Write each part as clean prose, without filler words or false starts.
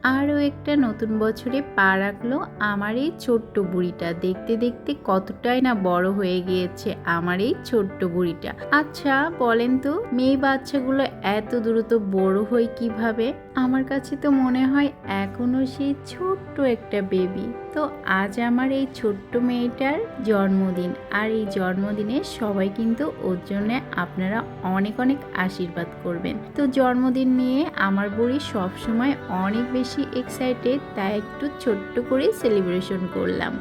আরও একটা নতুন বছরে পা রাখলো আমার এই ছোট্ট বুড়িটা। দেখতে দেখতে কতটাই না বড় হয়ে গিয়েছে আমার এই ছোট্ট বুড়িটা। আচ্ছা বলেন তো, মেয়ে বাচ্চাগুলো এত দ্রুত বড় হয় কিভাবে? আমার কাছে তো মনে হয় এখনো সেই ছোট্ট একটা বেবি। তো আজ আমার এই ছোট্ট মেয়েটার জন্মদিন, আর এই জন্মদিনে সবাই কিন্তু ওর জন্য আপনারা অনেক অনেক আশীর্বাদ করবেন। তো জন্মদিন নিয়ে আমার বুড়ি সবসময় অনেক বেশি এক্সাইটেড, তাই একটু ছোট্ট করে সেলিব্রেশন করলাম।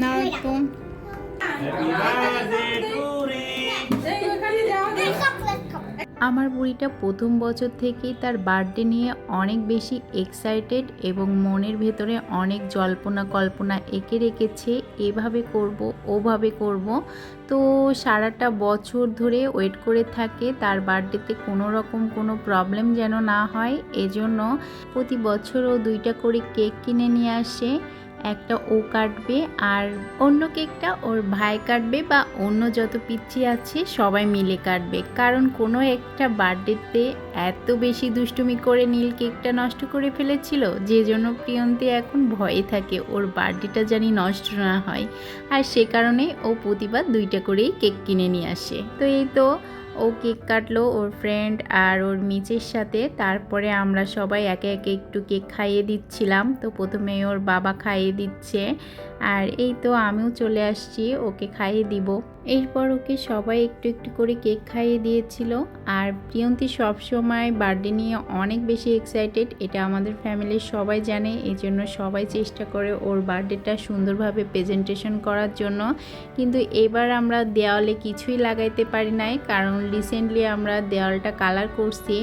না একটু আমার বুড়িটা প্রথম বছর থেকেই তার বার্থডে নিয়ে অনেক বেশি এক্সাইটেড এবং মনের ভেতরে অনেক জল্পনা কল্পনা এঁকে রেখেছে, এভাবে করব ওভাবে করব। তো সারাটা বছর ধরে ওয়েট করে থাকে তার বার্থডেতে কোনো রকম কোনো প্রবলেম যেন না হয়, এজন্য প্রতি বছর ও 2টা করে কেক কিনে নিয়ে আসে। একটা ও কাটবে আর অন্য কেকটা ওর ভাই কাটবে, বা অন্য যত পিচ্চি আছে সবাই মিলে কাটবে। কারণ কোনো একটা বার্থডেতে এত বেশি দুষ্টুমি করে নীল কেকটা নষ্ট করে ফেলেছিল, যে জন্য প্রিয়ন্তী এখন ভয়ে থাকে ওর বার্থডেটা জানি নষ্ট না হয়। আর সে কারণে ও প্রতিবার 2টা করেই কেক কিনে নিয়ে আসে। তো এই তো ও কেক কাটলো ওর ফ্রেন্ড আর ওর মিচের সাথে। তারপরে আমরা সবাই একে একে একটু কেক খাইয়ে দিচ্ছিলাম। তো প্রথমে ওর বাবা খাইয়ে দিচ্ছে, আর এই তো আমিও চলে আসছি ওকে খাইয়ে দিব। এরপর ওকে সবাই একটু একটু করে কেক খাইয়ে দিয়েছিল। আর প্রিয়ন্তী সবসময় বার্থডে নিয়ে অনেক বেশি এক্সাইটেড, এটা আমাদের ফ্যামিলির সবাই জানে। এই জন্য সবাই চেষ্টা করে ওর বার্থডেটা সুন্দরভাবে প্রেজেন্টেশন করার জন্য। কিন্তু এবার আমরা দেওয়ালে কিছুই লাগাইতে পারি নাই, কারণ রিসেন্টলি আমরা দেওয়ালটা কালার করছি।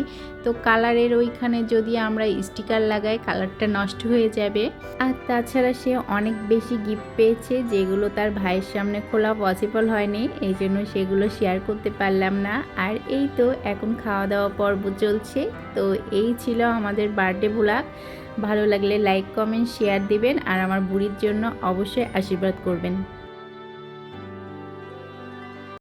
তো কালারের ওইখানে যদি আমরা স্টিকার লাগাই কালারটা নষ্ট হয়ে যাবে। আর তাছাড়া সে অনেক বেশি গিফট পেয়েছে, যেগুলো তার ভাইয়ের সামনে খোলা পসিবল হয়নি, এই জন্য সেগুলো শেয়ার করতে পারলাম না। আর এই তো এখন খাওয়া দাওয়া পর্ব চলছে। তো এই ছিল আমাদের বার্থডে ব্লগ। ভালো লাগলে লাইক কমেন্ট শেয়ার দিবেন, আর আমার বুড়ির জন্য অবশ্যই আশীর্বাদ করবেন।